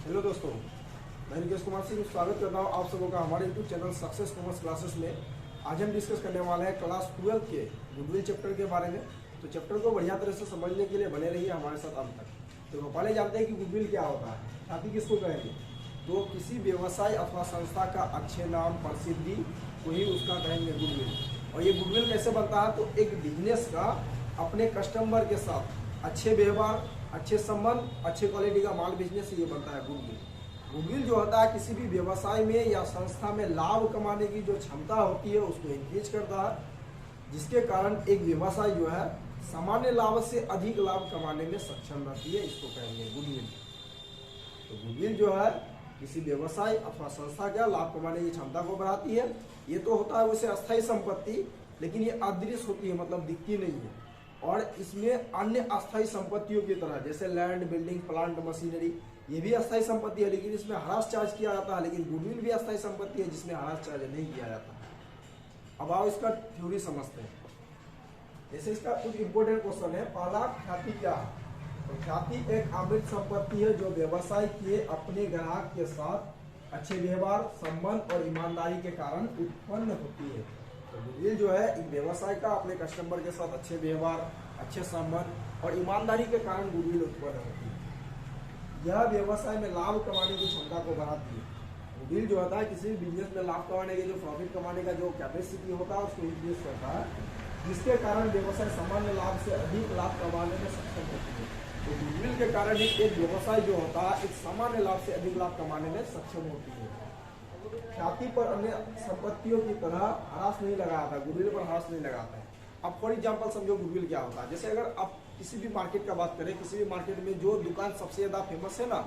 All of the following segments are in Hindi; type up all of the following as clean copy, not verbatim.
हेलो दोस्तों, मैं निकेश कुमार सिंह स्वागत करता हूँ आप सबों का हमारे YouTube channel success commerce classes में। आज हम डिस्कस करने वाले हैं क्लास 12 के गुडविल चैप्टर के बारे में। तो चैप्टर को बढ़िया तरह से समझने के लिए बने रहिए हमारे साथ अंत तक। तो पहले जानते हैं कि गुडविल क्या होता है, ख्याति किसको कहेंगे। तो किसी व्यवसाय अथवा संस्था का अच्छे नाम, प्रसिद्धि को ही उसका कहेंगे गुडविल। और ये गुडविल कैसे बनता है, तो एक बिजनेस का अपने कस्टमर के साथ अच्छे व्यवहार, अच्छे संबंध, अच्छे क्वालिटी का माल बेचने से ये बनता है गुडविल। गुडविल जो होता है किसी भी व्यवसाय में या संस्था में लाभ कमाने की जो क्षमता होती है उसको इंक्रीज करता है, जिसके कारण एक व्यवसाय जो है सामान्य लाभ से अधिक लाभ कमाने में सक्षम रहती है, इसको कहेंगे गुडविल। तो गुडविल जो है किसी व्यवसाय अथवा संस्था का लाभ कमाने की क्षमता को बढ़ाती है। ये तो होता है वैसे अस्थायी संपत्ति, लेकिन ये अदृश्य होती है, मतलब दिखती नहीं है। और इसमें अन्य अस्थायी संपत्तियों की तरह जैसे लैंड, बिल्डिंग, प्लांट, मशीनरी, ये भी अस्थायी संपत्ति है, लेकिन इसमें ह्रास चार्ज किया जाता है। लेकिन गुडविल भी अस्थायी संपत्ति है जिसमें ह्रास चार्ज नहीं किया जाता। अब आओ इसका थ्योरी समझते हैं। जैसे इसका कुछ इंपोर्टेंट क्वेश्चन है। पहला, ख्याति क्या है। तो ख्याति एक अमूर्त संपत्ति है जो व्यवसाय के अपने ग्राहक के साथ अच्छे व्यवहार, संबंध और ईमानदारी के कारण उत्पन्न होती है। तो गुडविल जो है एक व्यवसाय का अपने कस्टमर के साथ अच्छे व्यवहार, अच्छे संबंध और ईमानदारी के कारण गुडविल उत्पन्न होती है। यह व्यवसाय में लाभ कमाने की क्षमता को बढ़ाती है। गुडविल जो होता है किसी भी बिजनेस में लाभ कमाने के, जो प्रॉफिट कमाने का जो कैपेसिटी होता है उसको इंक्रीज करता है, जिसके कारण व्यवसाय सामान्य लाभ से अधिक लाभ कमाने में सक्षम होती है। तो गुडविल के कारण ही एक व्यवसाय जो होता है एक सामान्य लाभ से अधिक लाभ कमाने में सक्षम होती है। ख्याति पर अन्य संपत्तियों की तरह ह्रास नहीं लगाता, गुडविल पर ह्रास नहीं लगाता है। अब फॉर एग्जांपल समझो गुडविल क्या होता है। जैसे अगर आप किसी भी मार्केट का बात करें, किसी भी मार्केट में जो दुकान सबसे ज्यादा फेमस है ना,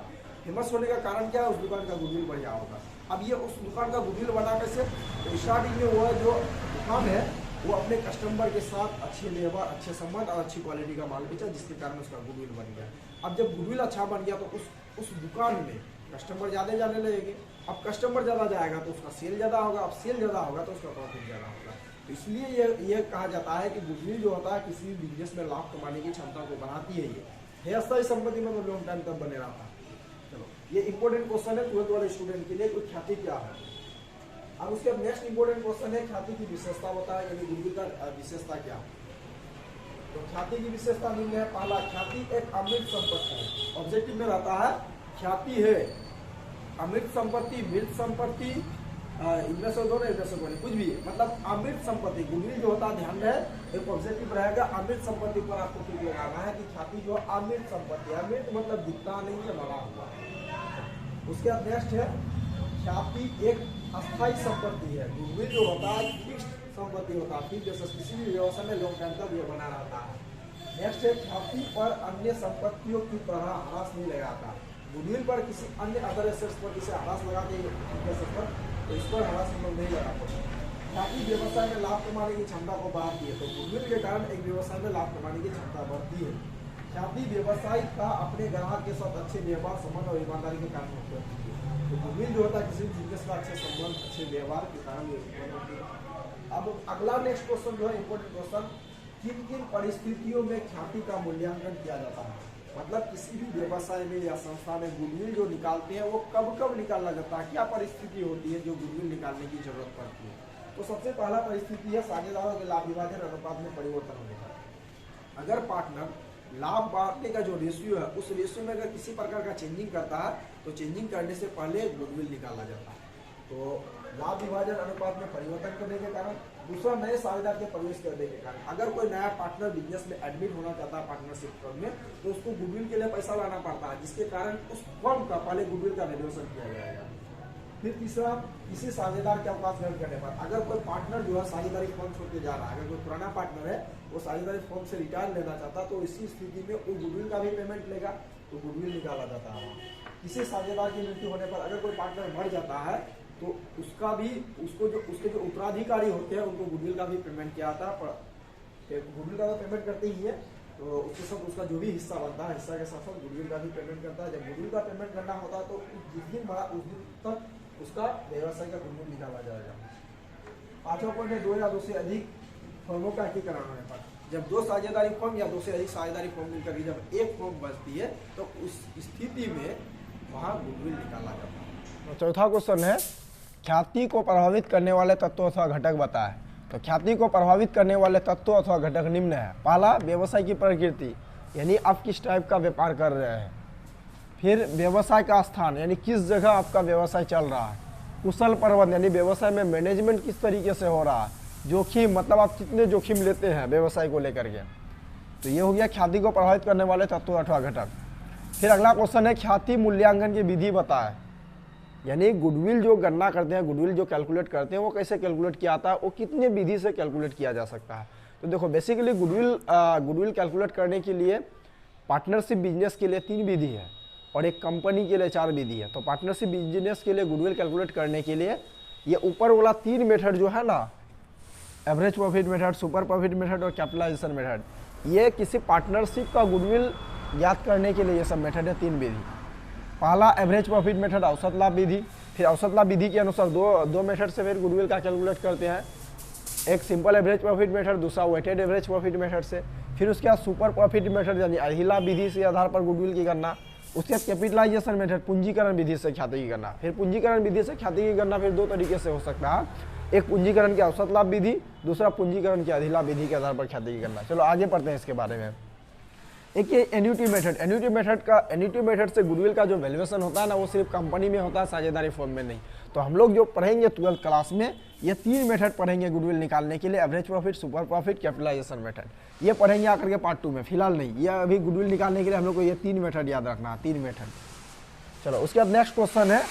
फेमस होने का कारण क्या है, उस दुकान का गुडविल बढ़िया होगा। अब ये उस दुकान का गुडविल बना कैसे, तो स्टार्टिंग में वो जो दुकान है वो अपने कस्टमर के साथ अच्छे व्यवहार, अच्छे संबंध और अच्छी क्वालिटी का माल बेचा, जिसके कारण उसका गुडविल बन गया। अब जब गुडविल अच्छा बन गया तो उस दुकान में कस्टमर ज्यादा जाने लगेंगे। अब कस्टमर ज्यादा जाएगा तो उसका सेल ज्यादा होगा, अब सेल ज्यादा होगा तो उसका प्रॉफिट ज्यादा होगा। तो इसलिए ये कहा जाता है कि गुडविल जो होता है किसी भी बिजनेस में लाभ कमाने की क्षमता को बढ़ाती है। ये अस्थायी संपत्ति में लॉन्ग टाइम तक बने रहता है। चलो, ये इंपॉर्टेंट क्वेश्चन है 12th वाले स्टूडेंट के लिए, कोई ख्याति क्या है। अब उसके नेक्स्ट इंपॉर्टेंट क्वेश्चन है ख्याति की विशेषता बताया, यानी गुडविल का विशेषता क्या है। तो ख्याति की विशेषता निम्न है। पहला, ख्याति एक अमूर्त संपत्ति है। ऑब्जेक्टिव में रहता है ख्याति है अमूर्त संपत्ति, मृत संपत्ति, इनमें से दोनों, इनमें से कोई कुछ भी, मतलब अमृत संपत्ति। गुडविल जो होता है, ध्यान रहे एक ऑब्जेक्टिव रहेगा अमृत संपत्ति पर आपको टिक लगाना है कि ख्याति जो अमृत संपत्ति, अमृत मतलब दिखता नहीं है, बना हुआ है। उसके बाद नेक्स्ट है ख्याति एक अस्थायी संपत्ति है। गुडविल जो होता है फिक्स्ड संपत्ति होता है, फिर जैसे किसी भी व्यवसाय में लॉन्ग टाइम तक ये बना रहता है। नेक्स्ट है ख्याति पर अन्य संपत्तियों की तरह ह्रास नहीं लगाता। गुडविल पर किसी अन्य अदर एसेट्स पर जिसे ह्रास लगाते हैं तो इस पर ह्रास नहीं लगाते। ख्याति व्यवसाय में लाभ कमाने की क्षमता को बढ़ाती है। तो गुडविल के कारण एक व्यवसाय में लाभ कमाने की क्षमता बढ़ती है। ख्याति व्यवसाय का अपने ग्राहक के साथ अच्छे व्यवहार, संबंध और ईमानदारी के कारण होती है। तो गुडविल जो होता है किसी बिजनेस का अच्छे संबंध, अच्छे व्यवहार के कारण होती है। अब अगला नेक्स्ट क्वेश्चन जो है इंपॉर्टेंट क्वेश्चन, किन किन परिस्थितियों में ख्याति का मूल्यांकन किया जाता है। मतलब किसी भी व्यवसाय में या संस्था में गुडविल जो निकालते हैं वो कब कब निकाला जाता है, क्या परिस्थिति होती है जो गुडविल निकालने की जरूरत पड़ती है। तो सबसे पहला परिस्थिति है साझेदारों के लाभ विभाजन अनुपात में परिवर्तन होने का। अगर पार्टनर लाभ बांटने का जो रेशियो है उस रेशियो में अगर किसी प्रकार का चेंजिंग करता है तो चेंजिंग करने से पहले गुडविल निकाला जाता है। तो लाभ विभाजन अनुपात में परिवर्तन करने के कारण, दूसरा नए साझेदार के प्रवेश करने के कारण। अगर कोई नया पार्टनर बिजनेस में एडमिट होना चाहता है पार्टनरशिप फर्म में, तो उसको गुडविल के लिए पैसा लाना पड़ता है, जिसके कारण उस फर्म का पहले गुडविल का वैल्यूएशन किया जाएगा। फिर तीसरा, किसी साझेदार के अवकाश ग्रहण करने पर, अगर कोई पार्टनर जो है साझेदारी फर्म छोड़ के जा रहा है, अगर कोई पुराना पार्टनर है वो साझेदारी फर्म से रिटायर लेना चाहता, तो इसी स्थिति में वो गुडविल का भी पेमेंट लेगा, तो गुडविल निकाला जाता है। किसी साझेदार की मृत्यु होने पर अगर कोई पार्टनर मर जाता है तो उसका भी उसके जो उत्तराधिकारी होते हैं उनको गुडविल का भी पेमेंट किया जाता है। गुडविल का तो पेमेंट करते ही है, तो उसके साथ उसका जो भी हिस्सा बनता है, हिस्सा के साथ साथ गुडविल का भी पेमेंट करता है। जब गुडविल का पेमेंट करना होता है तो जिस दिन बड़ा उस दिन तक उसका व्यवसाय का गुडविल निकाला जाएगा। पांचवा पॉइंट है, दो या दो से अधिक फर्मों का एकीकरण होने पर। जब दो साझेदारी फर्म या दो से अधिक साझेदारी फर्म मिलकर जब एक फर्म बचती है तो उस स्थिति में वहाँ गुडविल निकाला जाता है। तो चौथा क्वेश्चन है ख्याति को प्रभावित करने वाले तत्व अथवा घटक बताएं। तो ख्याति को प्रभावित करने वाले तत्व अथवा घटक निम्न है। पहला, व्यवसाय की प्रकृति, यानी आप किस टाइप का व्यापार कर रहे हैं। फिर व्यवसाय का स्थान, यानी किस जगह आपका व्यवसाय चल रहा है। कुशल प्रबंधन, यानी व्यवसाय में मैनेजमेंट किस तरीके से हो रहा है। जोखिम, मतलब आप कितने जोखिम लेते हैं व्यवसाय को लेकर के। तो ये हो गया ख्याति को प्रभावित करने वाले तत्व अथवा घटक। फिर अगला क्वेश्चन है ख्याति मूल्यांकन की विधि बताएं। यानी गुडविल जो गणना करते हैं, गुडविल जो कैलकुलेट करते हैं, वो कैसे कैलकुलेट किया जाता है, वो कितने विधि से कैलकुलेट किया जा सकता है। तो देखो बेसिकली गुडविल कैलकुलेट करने के लिए पार्टनरशिप बिजनेस के लिए 3 विधि है और एक कंपनी के लिए 4 विधि है। तो पार्टनरशिप बिजनेस के लिए गुडविल कैलकुलेट करने के लिए ये ऊपर वाला 3 मेथड जो है ना, average profit method, super profit method और कैपिटलाइजेशन मेथड, ये किसी पार्टनरशिप का गुडविल ज्ञात करने के लिए ये सब मेथड है 3 विधि। पहला एवरेज प्रॉफिट मेथड, औसत लाभ विधि। फिर औसत लाभ विधि के अनुसार दो मेथड से फिर गुडविल का कैलकुलेट करते हैं। एक सिंपल एवरेज प्रॉफिट मेथड, दूसरा वेटेड एवरेज प्रॉफिट मेथड से। फिर उसके बाद सुपर प्रॉफिट मेथड यानी अधिलाभ विधि से आधार पर गुडविल की गणना। उसके बाद कैपिटलाइजेशन मेथड, पूंजीकरण विधि से ख्याति की गणना। फिर पूंजीकरण विधि से ख्याति की गणना फिर 2 तरीके से हो सकता है, एक पूंजीकरण के औसत लाभ विधि, दूसरा पूंजीकरण के अधिलाभ विधि के आधार पर ख्याति की गणना। चलो आगे पढ़ते हैं इसके बारे में। एक ये एन्युटी मेथड से गुडविल का जो वैल्यूएशन होता है ना, वो सिर्फ कंपनी में होता है, साझेदारी फॉर्म में नहीं। तो हम लोग जो पढ़ेंगे 12th क्लास में ये 3 मेथड पढ़ेंगे गुडविल निकालने के लिए, average profit, super profit, capitalisation method. ये पढ़ेंगे आकर के पार्ट 2 में, फिलहाल नहीं। ये अभी गुडविल निकालने के लिए हम लोग को ये 3 मेथड याद रखना है, 3 मेथड। चलो उसके बाद नेक्स्ट क्वेश्चन है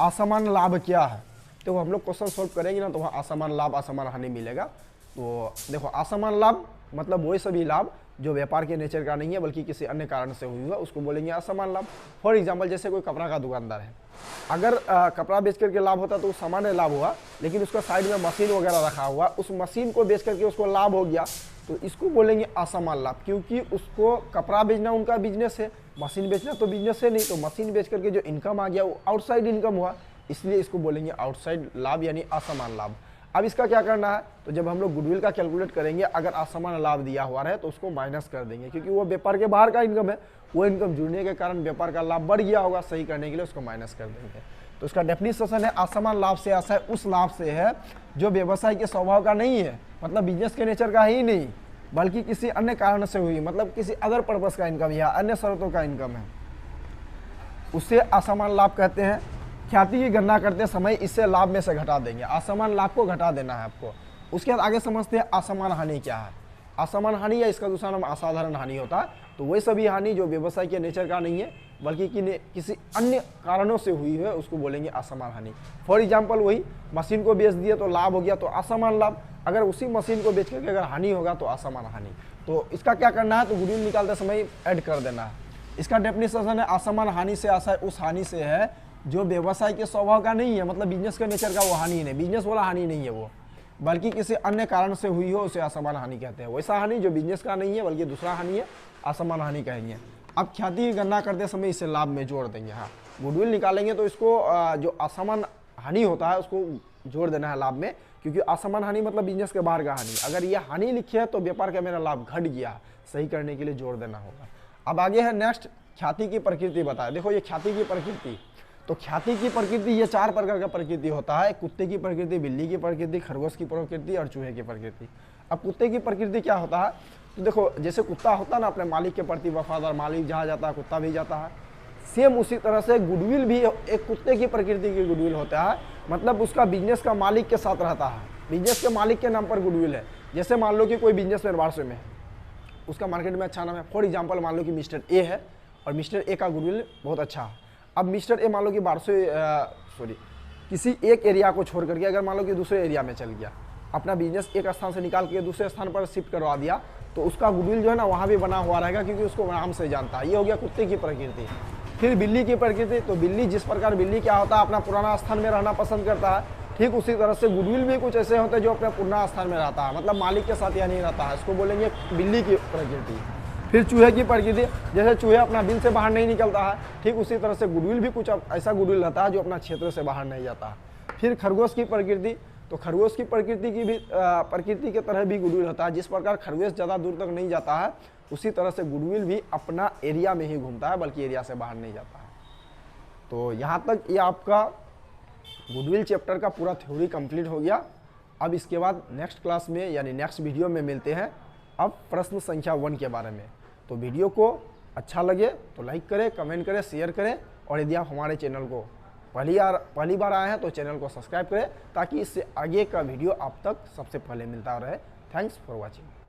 असमान लाभ क्या है। तो हम लोग क्वेश्चन सोल्व करेंगे ना, तो वहाँ असमान लाभ, असमान हानि मिलेगा। तो देखो असमान लाभ मतलब वही सभी लाभ जो व्यापार के नेचर का नहीं है बल्कि किसी अन्य कारण से हुई है, उसको बोलेंगे असमान लाभ। फॉर एग्जांपल जैसे कोई कपड़ा का दुकानदार है, अगर कपड़ा बेच करके लाभ होता तो वो सामान्य लाभ हुआ, लेकिन उसका साइड में मशीन वगैरह रखा हुआ, उस मशीन को बेच करके उसको लाभ हो गया, तो इसको बोलेंगे असमान लाभ। क्योंकि उसको कपड़ा बेचना उनका बिजनेस है, मशीन बेचना तो बिजनेस है नहीं, तो मशीन बेच करके जो इनकम आ गया वो आउटसाइड इनकम हुआ, इसलिए इसको बोलेंगे आउटसाइड लाभ यानी असमान लाभ। अब इसका क्या करना है, तो जब हम लोग गुडविल का कैलकुलेट करेंगे, अगर असमान लाभ दिया हुआ है तो उसको माइनस कर देंगे, क्योंकि वो व्यापार के बाहर का इनकम है, वो इनकम जुड़ने के कारण व्यापार का लाभ बढ़ गया होगा, सही करने के लिए उसको माइनस कर देंगे। तो उसका डेफिनेशन है असमान लाभ से आशय उस लाभ से है जो व्यवसाय के स्वभाव का नहीं है, मतलब बिजनेस के नेचर का ही नहीं, बल्कि किसी अन्य कारण से हुई, मतलब किसी अदर पर्पस का इनकम या अन्य शर्तों का इनकम है, उससे असमान लाभ कहते हैं। ख्याति की गणना करते समय इससे लाभ में से घटा देंगे, असमान लाभ को घटा देना है आपको। उसके बाद आगे समझते हैं असमान हानि क्या है। असमान हानि या इसका दूसरा नाम असाधारण हानि होता है, तो वही सभी हानि जो व्यवसाय के नेचर का नहीं है बल्कि किसी अन्य कारणों से हुई है, उसको बोलेंगे असमान हानि। फॉर एग्जाम्पल वही मशीन को बेच दिए तो लाभ हो गया तो असमान लाभ, अगर उसी मशीन को बेच करके अगर हानि होगा तो असमान हानि। तो इसका क्या करना है, तो गुडविल निकालते समय ऐड कर देना है। इसका डेफिनेशन है असमान हानि से आशय उस हानि से है जो व्यवसाय के स्वभाव का नहीं है, मतलब बिजनेस के नेचर का वो हानि नहीं, बिजनेस वाला हानि नहीं है वो, बल्कि किसी अन्य कारण से हुई हो, उसे असमान हानि कहते हैं। वैसा हानि जो बिजनेस का नहीं है बल्कि दूसरा हानि है, असमान हानि कहेंगे। अब ख्याति की गणना करते समय इसे लाभ में जोड़ देंगे। हाँ, गुडविल निकालेंगे तो इसको जो असमान हानि होता है उसको जोड़ देना है लाभ में, क्योंकि असमान हानि मतलब बिजनेस के बाहर का हानि। अगर ये हानि लिखी है तो व्यापार का मेरा लाभ घट गया, सही करने के लिए जोड़ देना होगा। अब आगे है नेक्स्ट, ख्याति की प्रकृति बताए। देखो ये ख्याति की प्रकृति, तो ख्याति की प्रकृति ये 4 प्रकार का प्रकृति होता है, कुत्ते की प्रकृति, बिल्ली की प्रकृति, खरगोश की प्रकृति और चूहे की प्रकृति। अब कुत्ते की प्रकृति क्या होता है, तो देखो जैसे कुत्ता होता है ना अपने मालिक के प्रति वफादार, मालिक जहाँ जाता है कुत्ता भी जाता है, सेम उसी तरह से गुडविल भी एक कुत्ते की प्रकृति की गुडविल होता है, मतलब उसका बिजनेस का मालिक के साथ रहता है, बिजनेस के मालिक के नाम पर गुडविल है। जैसे मान लो कि कोई बिजनेसमैन वार्षे में है, उसका मार्केट में अच्छा नाम है। फॉर एग्जाम्पल मान लो कि मिस्टर ए है और मिस्टर ए का गुडविल बहुत अच्छा है। अब मिस्टर ए मान लो कि किसी एक एरिया को छोड़ करके अगर मान लो कि दूसरे एरिया में चल गया, अपना बिजनेस एक स्थान से निकाल के दूसरे स्थान पर शिफ्ट करवा दिया, तो उसका गुडविल जो है ना वहाँ भी बना हुआ रहेगा, क्योंकि उसको नाम से जानता है। ये हो गया कुत्ते की प्रकृति। फिर बिल्ली की प्रकृति, तो बिल्ली जिस प्रकार बिल्ली क्या होता है अपना पुराना स्थान में रहना पसंद करता है, ठीक उसी तरह से गुडविल भी कुछ ऐसे होते हैं जो अपने पुराना स्थान में रहता है, मतलब मालिक के साथ यहाँ नहीं रहता है, इसको बोलेंगे बिल्ली की प्रकृति। फिर चूहे की प्रकृति, जैसे चूहे अपना बिल से बाहर नहीं निकलता है, ठीक उसी तरह से गुडविल भी कुछ ऐसा गुडविल रहता है जो अपना क्षेत्र से बाहर नहीं जाता है। फिर खरगोश की प्रकृति, तो खरगोश की प्रकृति की भी प्रकृति के तरह भी गुडविल होता है। जिस प्रकार खरगोश ज़्यादा दूर तक नहीं जाता है, उसी तरह से गुडविल भी अपना एरिया में ही घूमता है, बल्कि एरिया से बाहर नहीं जाता है। तो यहाँ तक ये आपका गुडविल चैप्टर का पूरा थ्योरी कंप्लीट हो गया। अब इसके बाद नेक्स्ट क्लास में यानी नेक्स्ट वीडियो में मिलते हैं अब प्रश्न संख्या 1 के बारे में। तो वीडियो को अच्छा लगे तो लाइक करें, कमेंट करें, शेयर करें, और यदि आप हमारे चैनल को पहली बार आए हैं तो चैनल को सब्सक्राइब करें ताकि इससे आगे का वीडियो आप तक सबसे पहले मिलता रहे। Thanks for watching.